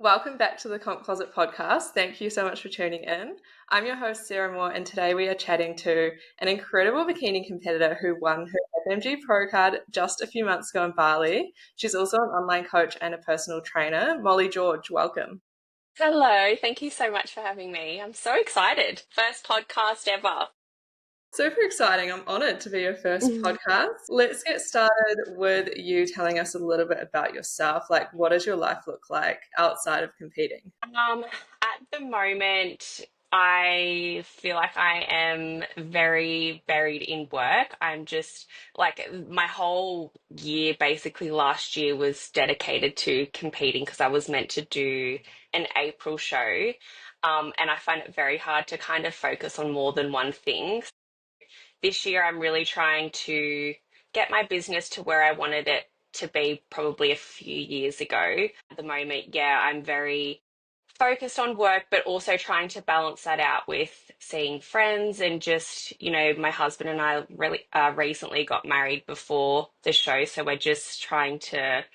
Welcome back to the Comp Closet podcast. Thank you so much for tuning in. I'm your host, Sarah Moore, and today we are chatting to an incredible bikini competitor who won her FMG Pro card just a few months ago in Bali. She's also an online coach and a personal trainer. Molly George, welcome. Hello, thank you so much for having me. I'm so excited. First podcast ever. Super exciting. I'm honoured to be your first Mhm. podcast. Let's get started with you telling us a little bit about yourself. Like, what does your life look like outside of competing? At the moment, I feel like I am very buried in work. I'm just like my whole year, basically last year, was dedicated to competing because I was meant to do an April show. And I find it very hard to kind of focus on more than one thing. This year I'm really trying to get my business to where I wanted it to be probably a few years ago. At the moment, yeah, I'm very focused on work, but also trying to balance that out with seeing friends and just, my husband and I really recently got married before the show. So we're just trying to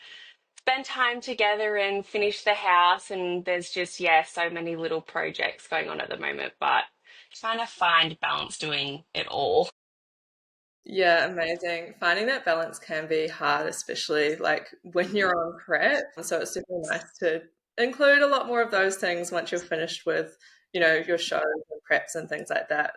spend time together and finish the house. And there's just, yeah, so many little projects going on at the moment, but trying to find balance doing it all. Yeah, amazing. Finding that balance can be hard, especially like when you're on prep. So it's super nice to include a lot more of those things once you're finished with, your shows and preps and things like that.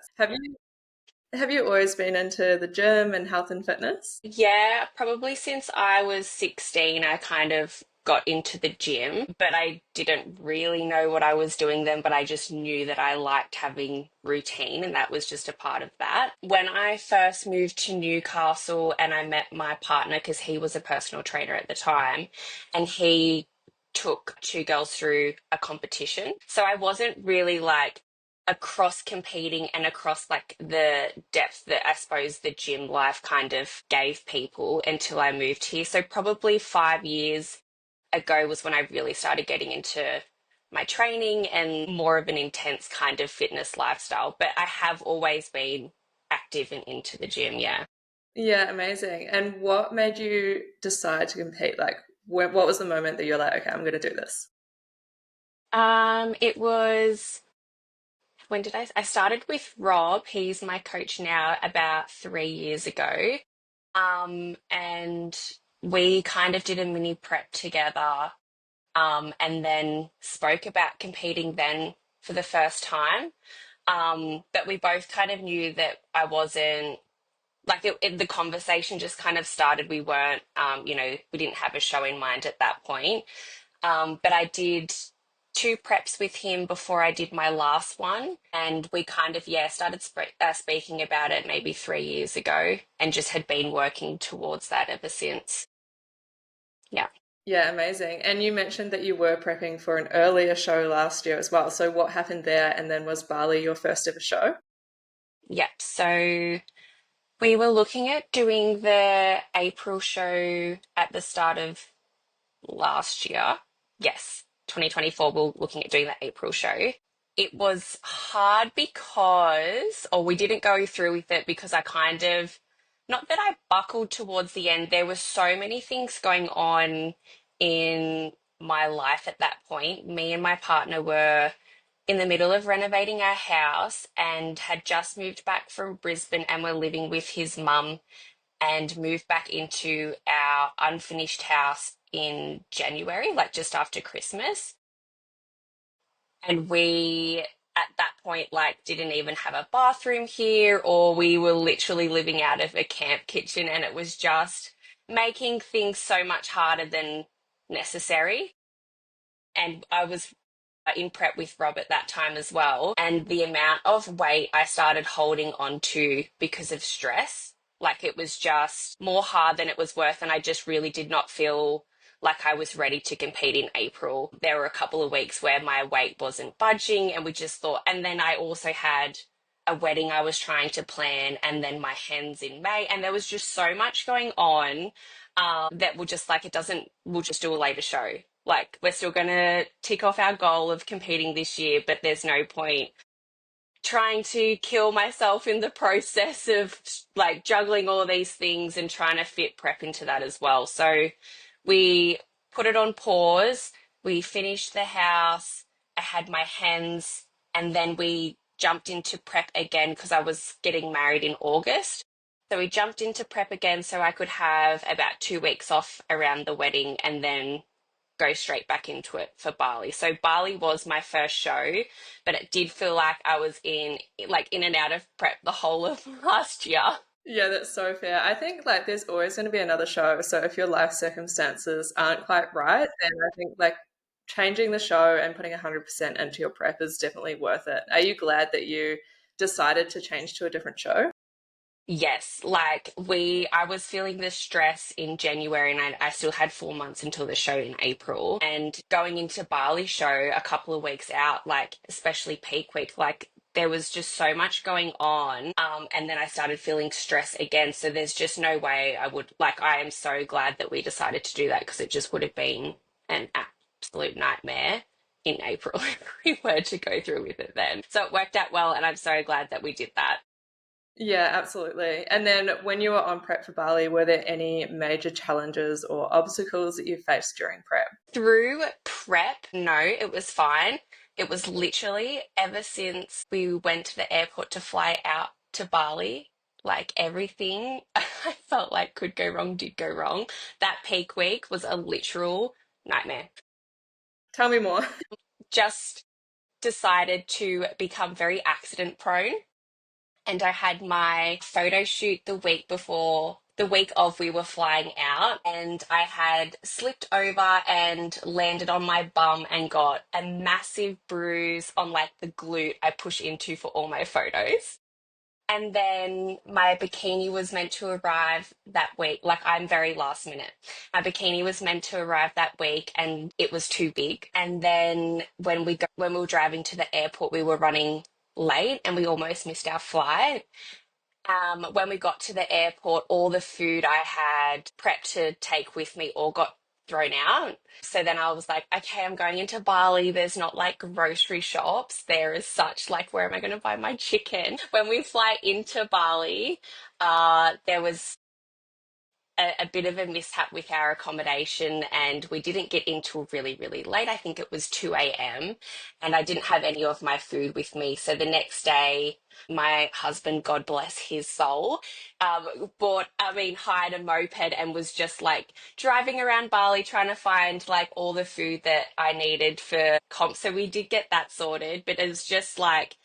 Have you always been into the gym and health and fitness? Yeah, probably since I was 16, I kind of got into the gym, but I didn't really know what I was doing then, but I just knew that I liked having routine, and that was just a part of that. When I first moved to Newcastle and I met my partner, because he was a personal trainer at the time, and he took two girls through a competition. So I wasn't really like across competing and across like the depth that I suppose the gym life kind of gave people until I moved here. So probably 5 years ago was when I really started getting into my training and more of an intense kind of fitness lifestyle. But I have always been active and into the gym, yeah. Yeah, amazing. And what made you decide to compete? Like, what was the moment that you're like, okay, I'm going to do this? It was when did I started with Rob. He's my coach now about 3 years ago. And we kind of did a mini prep together, and then spoke about competing then for the first time. But we both kind of knew that I wasn't like the conversation just kind of started. We weren't, we didn't have a show in mind at that point. But I did two preps with him before I did my last one. And we kind of, yeah, started speaking about it maybe 3 years ago and just had been working towards that ever since. Yeah. Yeah, amazing. And you mentioned that you were prepping for an earlier show last year as well. So what happened there? And then was Bali your first ever show? Yep. So we were looking at doing the April show at the start of last year. Yes, 2024, we we're looking at doing the April show. It was hard because, or we didn't go through with it because I kind of, not that I buckled towards the end, there were so many things going on in my life at that point. Me and my partner were in the middle of renovating our house and had just moved back from Brisbane and were living with his mum and moved back into our unfinished house in January, like just after Christmas. And we, at that point, like didn't even have a bathroom here, or we were literally living out of a camp kitchen, and it was just making things so much harder than necessary. And I was in prep with Rob at that time as well. And the amount of weight I started holding on to because of stress, like it was just more hard than it was worth. And I just really did not feel like I was ready to compete in April. There were a couple of weeks where my weight wasn't budging, and we just thought, and then I also had a wedding I was trying to plan, and then my hens in May, and there was just so much going on, that we're just like, it doesn't, we'll just do a later show. Like, we're still going to tick off our goal of competing this year, but there's no point trying to kill myself in the process of like juggling all these things and trying to fit prep into that as well. So we put it on pause. We finished the house. I had my hens, and then we jumped into prep again because I was getting married in August. So we jumped into prep again so I could have about 2 weeks off around the wedding and then go straight back into it for Bali. So Bali was my first show, but it did feel like I was in and out of prep the whole of last year. Yeah, that's so fair. I think like there's always going to be another show. So if your life circumstances aren't quite right, then I think like changing the show and putting 100% into your prep is definitely worth it. Are you glad that you decided to change to a different show? Yes, I was feeling the stress in January and I still had 4 months until the show in April. And going into Bali show a couple of weeks out, like, especially peak week, like, there was just so much going on. And then I started feeling stress again. So there's just no way I am so glad that we decided to do that because it just would have been an absolute nightmare in April if we were to go through with it then. So it worked out well, and I'm so glad that we did that. Yeah, absolutely. And then when you were on prep for Bali, were there any major challenges or obstacles that you faced during prep? Through prep, no, it was fine. It was literally ever since we went to the airport to fly out to Bali, like everything I felt like could go wrong did go wrong. That peak week was a literal nightmare. Tell me more. Just decided to become very accident prone. And I had my photo shoot the week before, the week of we were flying out, and I had slipped over and landed on my bum and got a massive bruise on like the glute I push into for all my photos. And then my bikini was meant to arrive that week. Like, I'm very last minute. My bikini was meant to arrive that week and it was too big. And then when we were driving to the airport, we were running late and we almost missed our flight. When we got to the airport, all the food I had prepped to take with me all got thrown out. So then I was like, okay, I'm going into Bali. There's not like grocery shops there as such. Like, where am I going to buy my chicken? When we fly into Bali, there was a bit of a mishap with our accommodation and we didn't get in till really, really late. I think it was 2 a.m. and I didn't have any of my food with me. So the next day, my husband, God bless his soul, hired a moped and was just like driving around Bali trying to find like all the food that I needed for comp. So we did get that sorted, but it was just like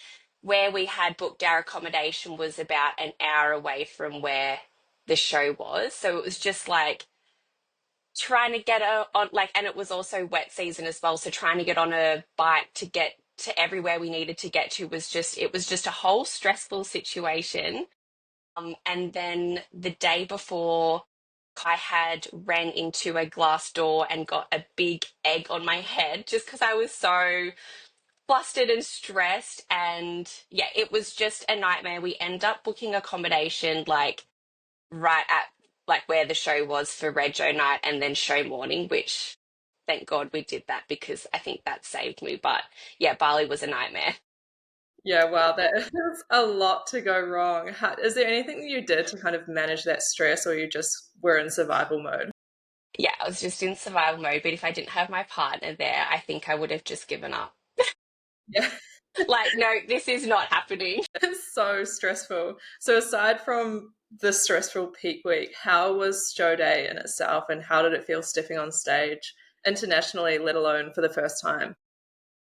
where we had booked our accommodation was about an hour away from where the show was. So it was just like trying to get on like, and it was also wet season as well. So trying to get on a bike to get to everywhere we needed to get to it was just a whole stressful situation. And then the day before, I had ran into a glass door and got a big egg on my head just because I was so flustered and stressed. And yeah, it was just a nightmare. We end up booking accommodation like right at like where the show was for Rego night and then show morning, which thank God we did that because I think that saved me. But yeah, Bali was a nightmare. Yeah, wow, that is a lot to go wrong. Is there anything that you did to kind of manage that stress, or you just were in survival mode? Yeah, I was just in survival mode, but if I didn't have my partner there, I think I would have just given up. Yeah, Like, no, this is not happening. it's so stressful. So, aside from the stressful peak week, how was show day in itself, and how did it feel stepping on stage internationally, let alone for the first time?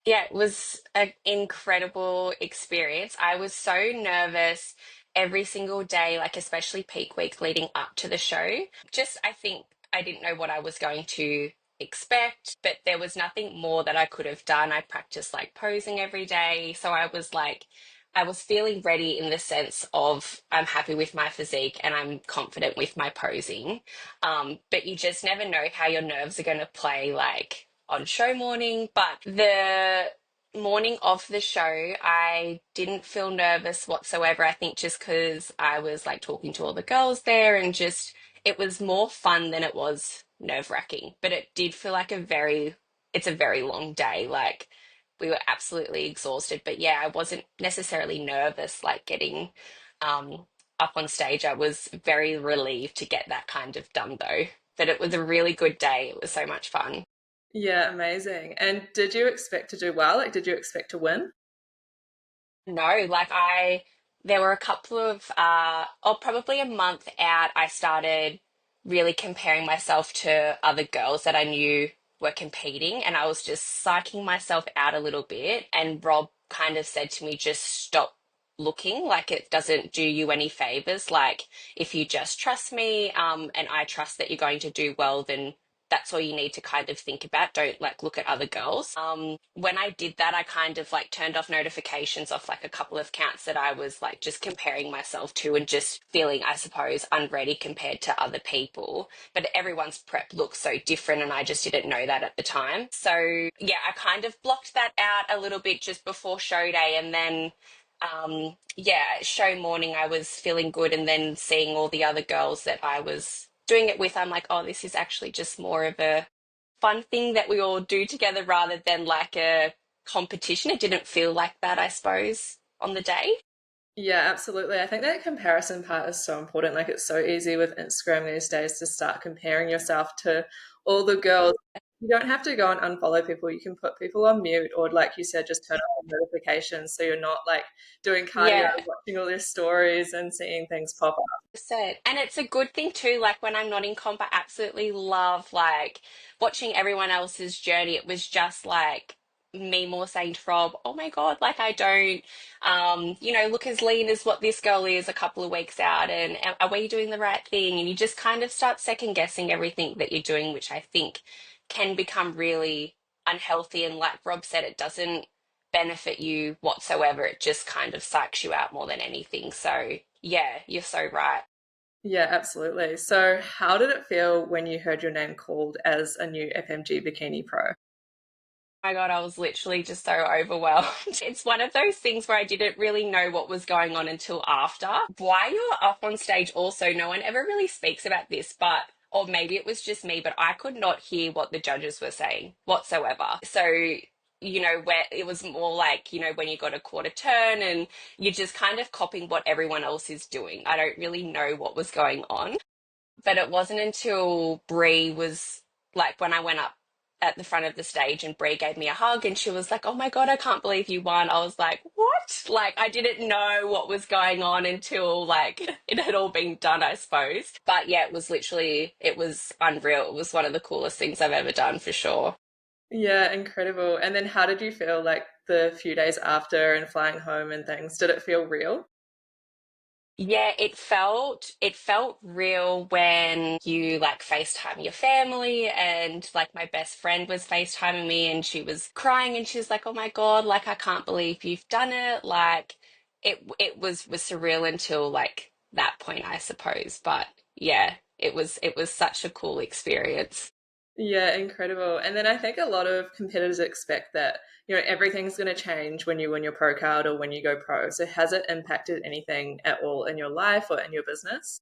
Yeah, it was an incredible experience. I was so nervous every single day, like especially peak week leading up to the show. Just, I think I didn't know what I was going to expect, but there was nothing more that I could have done. I practiced like posing every day. So I was feeling ready in the sense of I'm happy with my physique and I'm confident with my posing. But you just never know how your nerves are going to play like on show morning. But the morning of the show, I didn't feel nervous whatsoever. I think just because I was like talking to all the girls there and just it was more fun than it was nerve-wracking. But it did feel like it's a very long day. Like we were absolutely exhausted. But yeah, I wasn't necessarily nervous like getting um up on stage. I was very relieved to get that kind of done though. But it was a really good day. It was so much fun. Yeah, amazing. And did you expect to do well? Like, did you expect to win? No, there were a couple of, or probably a month out, I started really comparing myself to other girls that I knew were competing, and I was just psyching myself out a little bit. And Rob kind of said to me, just stop looking, like it doesn't do you any favors. Like, if you just trust me, and I trust that you're going to do well, then that's all you need to kind of think about. Don't like look at other girls. When I did that, I kind of like turned off notifications off like a couple of accounts that I was like just comparing myself to and just feeling, I suppose, unready compared to other people. But everyone's prep looks so different, and I just didn't know that at the time. So yeah, I kind of blocked that out a little bit just before show day, and then yeah, show morning, I was feeling good, and then seeing all the other girls that I was doing it with, I'm like, oh, this is actually just more of a fun thing that we all do together rather than like a competition. It didn't feel like that, I suppose, on the day. Yeah, absolutely. I think that comparison part is so important. Like, it's so easy with Instagram these days to start comparing yourself to all the girls. You don't have to go and unfollow people. You can put people on mute, or like you said, just turn on notifications so you're not like doing cardio, Yeah. watching all their stories and seeing things pop up. Said. And it's a good thing too. Like when I'm not in comp, I absolutely love like watching everyone else's journey. It was just like me more saying to Rob, oh my God, like I don't, look as lean as what this girl is a couple of weeks out. And are we doing the right thing? And you just kind of start second guessing everything that you're doing, which I think can become really unhealthy. And like Rob said, it doesn't benefit you whatsoever. It just kind of psychs you out more than anything. So yeah, you're so right. Yeah, absolutely. So, how did it feel when you heard your name called as a new FMG Bikini Pro? My God, I was literally just so overwhelmed. It's one of those things where I didn't really know what was going on until after. While you're up on stage, also, no one ever really speaks about this, but or maybe it was just me, but I could not hear what the judges were saying whatsoever. So, where it was more like, when you got a quarter turn and you're just kind of copying what everyone else is doing. I don't really know what was going on. But it wasn't until Brie was like when I went up at the front of the stage and Brie gave me a hug and she was like, "Oh my God, I can't believe you won." I was like, "What?" Like I didn't know what was going on until like it had all been done, I suppose. But yeah, it was unreal. It was one of the coolest things I've ever done for sure. Yeah, incredible. And then how did you feel like the few days after and flying home and things? Did it feel real? Yeah, it felt real when you like FaceTime your family, and like my best friend was FaceTiming me and she was crying and she was like, "Oh my God, like I can't believe you've done it." Like it was surreal until like that point, I suppose. But yeah, it was such a cool experience. Yeah, incredible. And then I think a lot of competitors expect that, everything's going to change when you win your pro card or when you go pro. So has it impacted anything at all in your life or in your business?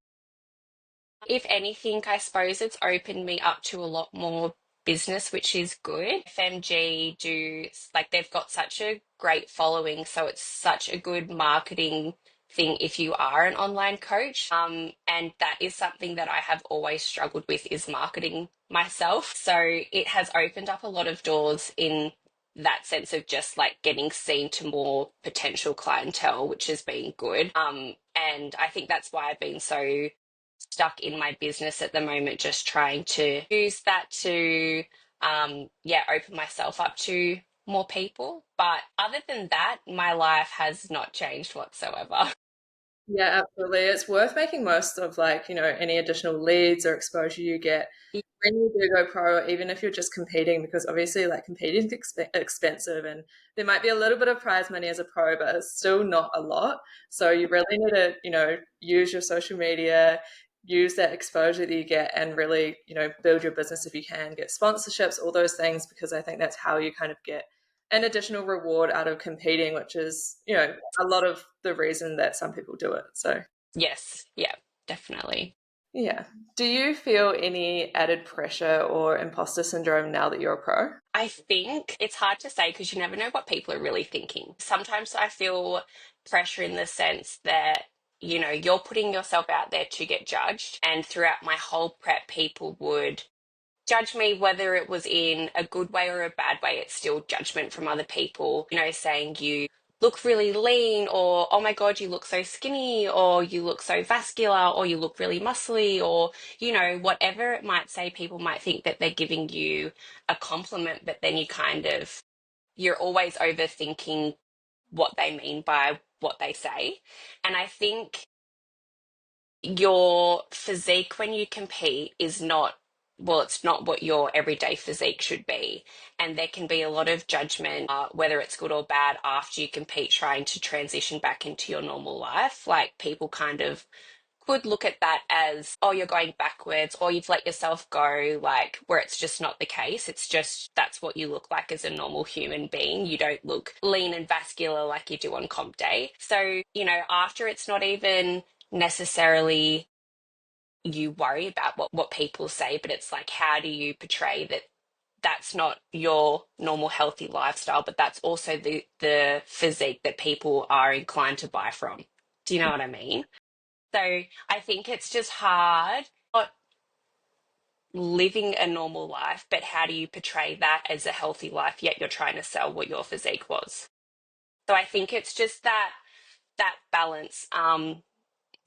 If anything, I suppose it's opened me up to a lot more business, which is good. FMG like they've got such a great following, so it's such a good marketing thing if you are an online coach. And that is something that I have always struggled with is marketing myself. So it has opened up a lot of doors in that sense of just like getting seen to more potential clientele, which has been good. And I think that's why I've been so stuck in my business at the moment, just trying to use that to, yeah, open myself up to more people. But other than that, my life has not changed whatsoever. Yeah, absolutely. It's worth making most of like, any additional leads or exposure you get when you do go pro, even if you're just competing, because obviously like competing is expensive and there might be a little bit of prize money as a pro, but it's still not a lot. So you really need to, use your social media, use that exposure that you get and really, build your business if you can, get sponsorships, all those things, because I think that's how you kind of get an additional reward out of competing, which is, a lot of the reason that some people do it. So, Yes, yeah, definitely. yeah. Do you feel any added pressure or imposter syndrome now that you're a pro? I think it's hard to say because you never know what people are really thinking. Sometimes I feel pressure in the sense that, you're putting yourself out there to get judged. And throughout my whole prep, people would judge me, whether it was in a good way or a bad way. It's still judgment from other people, saying you look really lean, or oh my God, you look so skinny, or you look so vascular, or you look really muscly, or, whatever it might say. People might think that they're giving you a compliment, but then you're always overthinking what they mean by what they say. And I think your physique when you compete is not, well, it's not what your everyday physique should be. And there can be a lot of judgment, whether it's good or bad, after you compete, trying to transition back into your normal life. Like, people kind of could look at that as, oh, you're going backwards, or you've let yourself go, like, where it's just not the case. It's just that's what you look like as a normal human being. You don't look lean and vascular like you do on comp day. So, after, it's not even necessarily you worry about what people say, but it's like, how do you portray that that's not your normal healthy lifestyle, but that's also the physique that people are inclined to buy from. Do you know what I mean? So I think it's just hard not living a normal life, but how do you portray that as a healthy life, yet you're trying to sell what your physique was? So I think it's just that balance,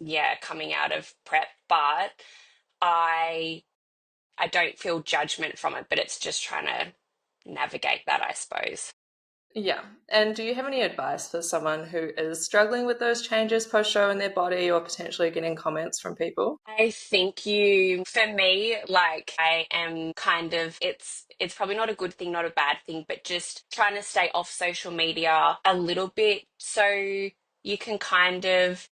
yeah, coming out of prep. But I I don't feel judgment from it, but it's just trying to navigate that, I suppose. Yeah. And do you have any advice for someone who is struggling with those changes post show in their body or potentially getting comments from people? I think for me, like, I am kind of, it's probably not a good thing, not a bad thing, but just trying to stay off social media a little bit, so you can kind of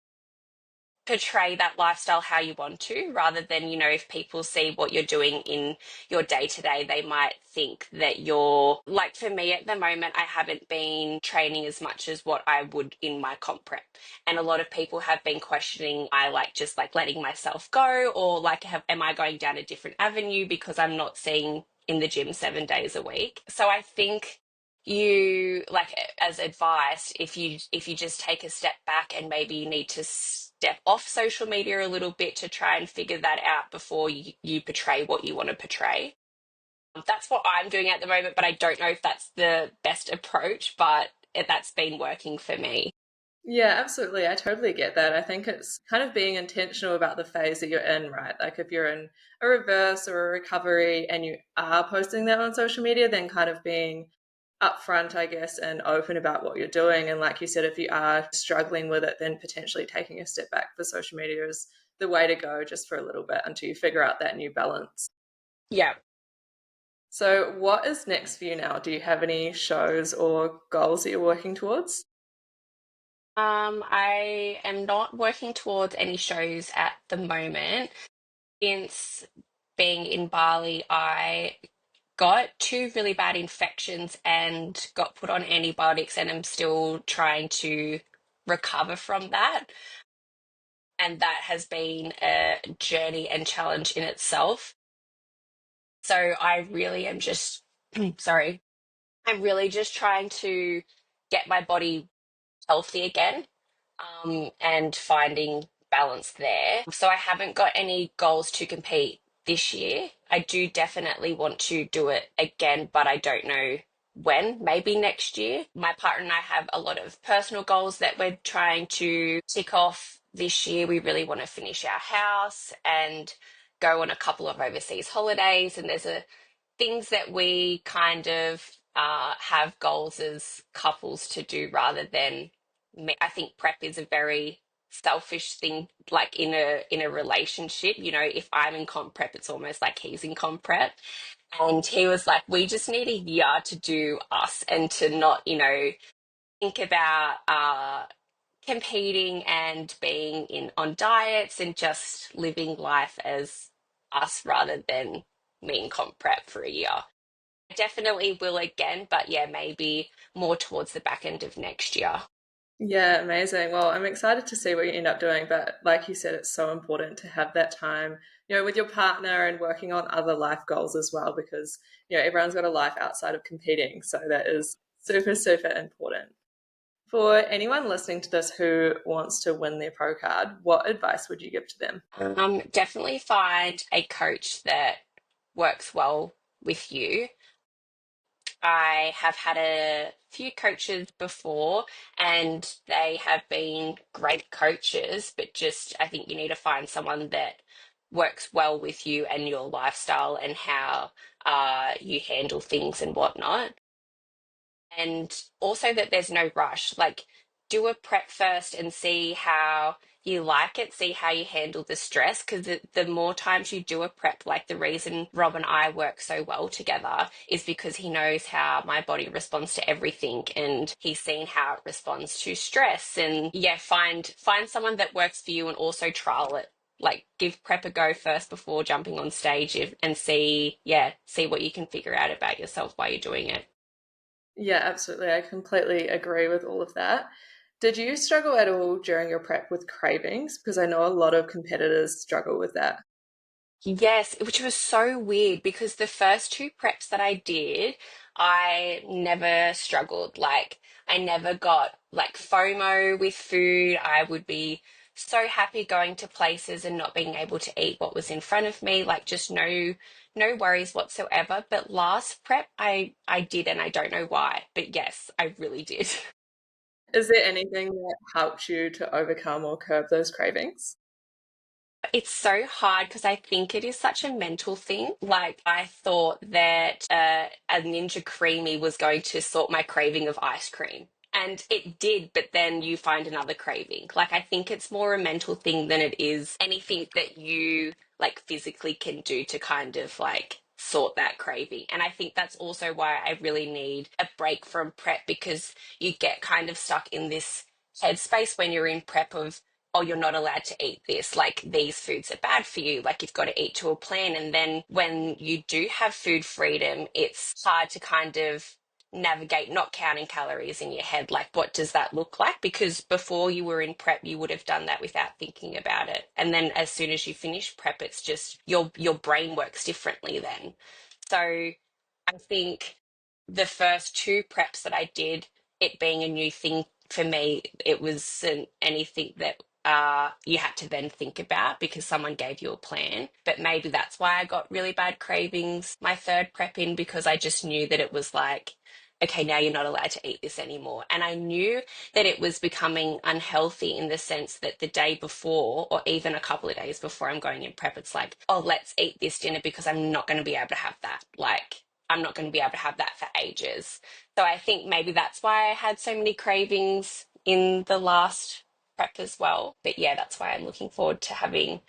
portray that lifestyle how you want to, rather than, if people see what you're doing in your day to day, they might think that you're, like, for me at the moment, I haven't been training as much as what I would in my comp prep. And a lot of people have been questioning, I like just like letting myself go, or like, am I going down a different avenue because I'm not seeing in the gym 7 days a week? So I think, you like, as advice, if you just take a step back, and maybe you need to step off social media a little bit to try and figure that out before you portray what you want to portray. That's what I'm doing at the moment, but I don't know if that's the best approach, but that's been working for me. Yeah, absolutely. I totally get that. I think it's kind of being intentional about the phase that you're in, right? Like if you're in a reverse or a recovery and you are posting that on social media, then kind of being upfront, I guess, and open about what you're doing. And like you said, if you are struggling with it, then potentially taking a step back for social media is the way to go just for a little bit until you figure out that new balance. Yeah. So, what is next for you now? Do you have any shows or goals that you're working towards? I am not working towards any shows at the moment. Since being in Bali, I got two really bad infections and got put on antibiotics, and I'm still trying to recover from that. And that has been a journey and challenge in itself. So I really am just, sorry, I'm really just trying to get my body healthy again, and finding balance there. So I haven't got any goals to compete this year. I do definitely want to do it again, but I don't know when, maybe next year. My partner and I have a lot of personal goals that we're trying to tick off this year. We really want to finish our house and go on a couple of overseas holidays. And there's a things that we kind of have goals as couples to do, rather than me. I think prep is a very selfish thing, like in a relationship. If I'm in comp prep, it's almost like he's in comp prep. And he was like, we just need a year to do us, and to not, think about competing and being in on diets, and just living life as us, rather than me in comp prep for a year. I definitely will again, but yeah, maybe more towards the back end of next year. Yeah, amazing. Well, I'm excited to see what you end up doing, but like you said, it's so important to have that time, with your partner and working on other life goals as well, because, everyone's got a life outside of competing. So that is super, super important. For anyone listening to this who wants to win their pro card, what advice would you give to them? Definitely find a coach that works well with you. I have had a few coaches before and they have been great coaches, but just I think you need to find someone that works well with you and your lifestyle and how you handle things and whatnot. And also that there's no rush. Like, do a prep first and see how you like it, see how you handle the stress. Because the more times you do a prep, like the reason Rob and I work so well together is because he knows how my body responds to everything, and he's seen how it responds to stress. And yeah, find someone that works for you and also trial it. Like, give prep a go first before jumping on stage and see, yeah, see what you can figure out about yourself while you're doing it. Yeah, absolutely. I completely agree with all of that. Did you struggle at all during your prep with cravings? Because I know a lot of competitors struggle with that. Yes, which was so weird because the first two preps that I did, I never struggled. Like, I never got like FOMO with food. I would be so happy going to places and not being able to eat what was in front of me, like just no worries whatsoever. But last prep I did and I don't know why, but yes, I really did. Is there anything that helped you to overcome or curb those cravings? It's so hard because I think it is such a mental thing. Like, I thought that a Ninja Creamy was going to sort my craving of ice cream. And it did, but then you find another craving. Like, I think it's more a mental thing than it is anything that you like physically can do to kind of like sort that craving. And I think that's also why I really need a break from prep because you get kind of stuck in this headspace when you're in prep of oh, you're not allowed to eat this. Like, these foods are bad for you. Like, you've got to eat to a plan. And then when you do have food freedom, it's hard to kind of navigate not counting calories in your head. Like, what does that look like? Because before you were in prep, you would have done that without thinking about it. And then as soon as you finish prep, it's just your brain works differently then. So I think the first two preps that I did, it being a new thing for me, it wasn't anything that you had to then think about because someone gave you a plan. But maybe that's why I got really bad cravings my third prep in because I just knew that it was like, okay, now you're not allowed to eat this anymore. And I knew that it was becoming unhealthy in the sense that the day before, or even a couple of days before I'm going in prep, it's like, oh, let's eat this dinner because I'm not going to be able to have that. Like, I'm not going to be able to have that for ages. So I think maybe that's why I had so many cravings in the last prep as well. But yeah, that's why I'm looking forward to having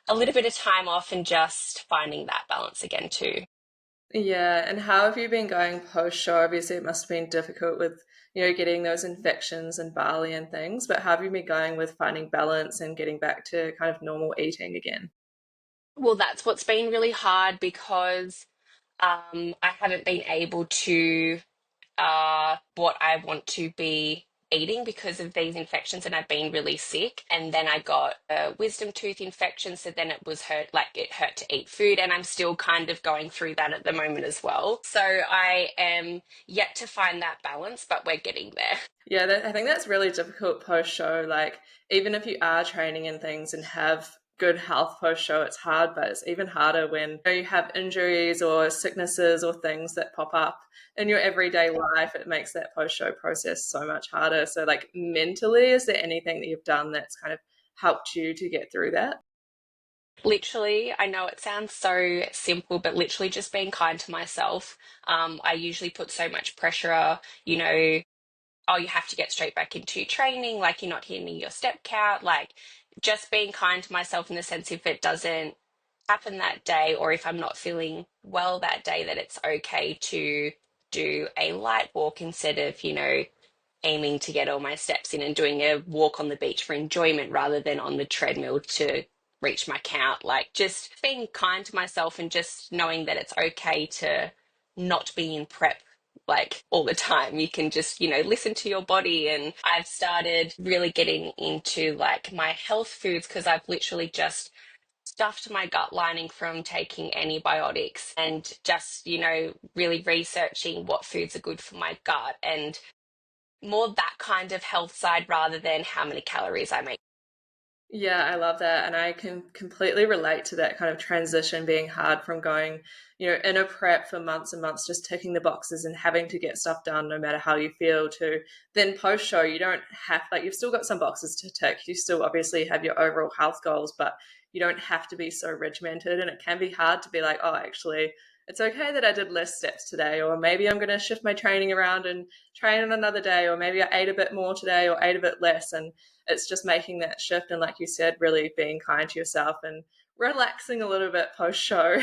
a little bit of time off and just finding that balance again too. Yeah, and how have you been going post show? Obviously, it must have been difficult with, getting those infections and Bali and things, but how have you been going with finding balance and getting back to kind of normal eating again? Well, that's what's been really hard because I haven't been able to what I want to be eating because of these infections, and I've been really sick. And then I got a wisdom tooth infection, so then it hurt to eat food, and I'm still kind of going through that at the moment as well. So I am yet to find that balance, but we're getting there. Yeah, I think that's really difficult post show. Like, even if you are training and things and have good health post show, it's hard, but it's even harder when you have injuries or sicknesses or things that pop up in your everyday life. It makes that post show process so much harder. So, like, mentally, is there anything that you've done that's kind of helped you to get through that? Literally, I know it sounds so simple, but literally just being kind to myself. I usually put so much pressure, you know, oh, you have to get straight back into training, like you're not hitting your step count, like just being kind to myself in the sense if it doesn't happen that day or if I'm not feeling well that day, that it's okay to do a light walk instead of, aiming to get all my steps in and doing a walk on the beach for enjoyment rather than on the treadmill to reach my count. Like just being kind to myself and just knowing that it's okay to not be in prep like all the time. You can just, listen to your body. And I've started really getting into like my health foods because I've literally just stuffed my gut lining from taking antibiotics and just, really researching what foods are good for my gut and more that kind of health side rather than how many calories I make. Yeah, I love that. And I can completely relate to that kind of transition being hard from going, in a prep for months and months, just ticking the boxes and having to get stuff done no matter how you feel, to then post show, you don't have, like, you've still got some boxes to tick. You still obviously have your overall health goals, but you don't have to be so regimented. And it can be hard to be like, oh, actually, it's okay that I did less steps today, or maybe I'm going to shift my training around and train on another day, or maybe I ate a bit more today or ate a bit less. And it's just making that shift and, like you said, really being kind to yourself and relaxing a little bit post show.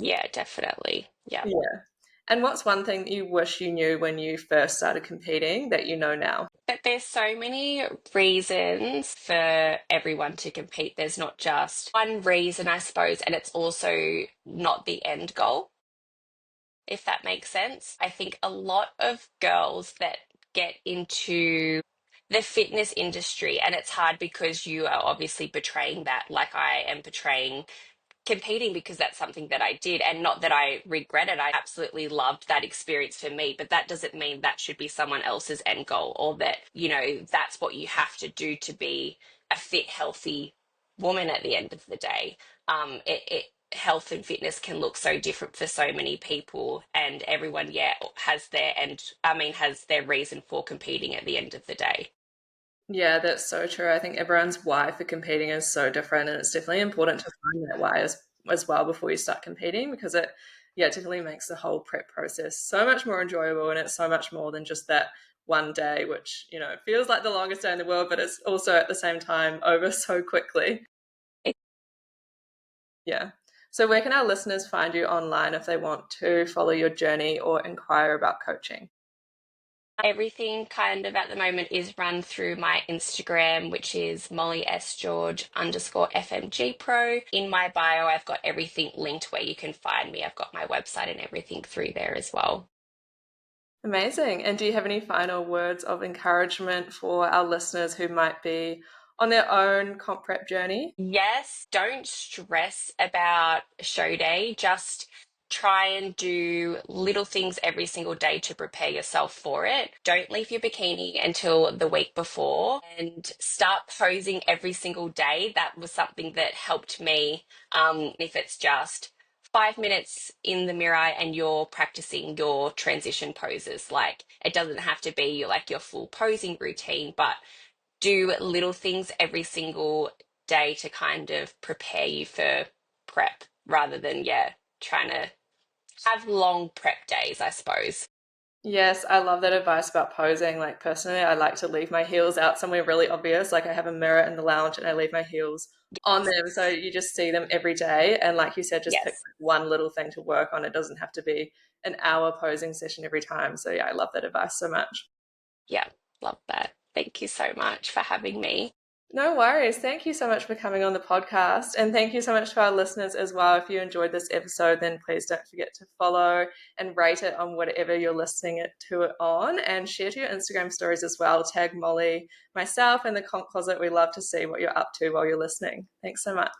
Yeah, definitely. Yeah. Yeah. And what's one thing that you wish you knew when you first started competing that you know now? But there's so many reasons for everyone to compete. There's not just one reason, I suppose, and it's also not the end goal, if that makes sense. I think a lot of girls that get into the fitness industry, and it's hard because you are obviously portraying that, like I am portraying competing, because that's something that I did, and not that I regret it. I absolutely loved that experience for me, but that doesn't mean that should be someone else's end goal, or that, that's what you have to do to be a fit, healthy woman at the end of the day. Health and fitness can look so different for so many people, and everyone, yeah, has their reason for competing at the end of the day. Yeah, that's so true. I think everyone's why for competing is so different, and it's definitely important to find that why as well before you start competing, because it, yeah, it definitely makes the whole prep process so much more enjoyable, and it's so much more than just that one day, which, feels like the longest day in the world, but it's also at the same time over so quickly. Yeah. So where can our listeners find you online if they want to follow your journey or inquire about coaching? Everything kind of at the moment is run through my Instagram, which is Molly S. George _ FMG Pro. In my bio, I've got everything linked where you can find me. I've got my website and everything through there as well. Amazing. And do you have any final words of encouragement for our listeners who might be on their own comp prep journey? Yes, don't stress about show day. Just try and do little things every single day to prepare yourself for it. Don't leave your bikini until the week before, and start posing every single day. That was something that helped me. If it's just 5 minutes in the mirror and you're practicing your transition poses, like it doesn't have to be like your full posing routine, but do little things every single day to kind of prepare you for prep, rather than, yeah, trying to have long prep days, I suppose. Yes, I love that advice about posing. Like, personally, I like to leave my heels out somewhere really obvious. Like, I have a mirror in the lounge and I leave my heels on them. So you just see them every day. And like you said, just pick Yes. one little thing to work on. It doesn't have to be an hour posing session every time. So yeah, I love that advice so much. Yeah. Love that. Thank you so much for having me. No worries. Thank you so much for coming on the podcast. And thank you so much to our listeners as well. If you enjoyed this episode, then please don't forget to follow and rate it on whatever you're listening to it on, and share to your Instagram stories as well. Tag Molly, myself, and the Comp Closet. We love to see what you're up to while you're listening. Thanks so much.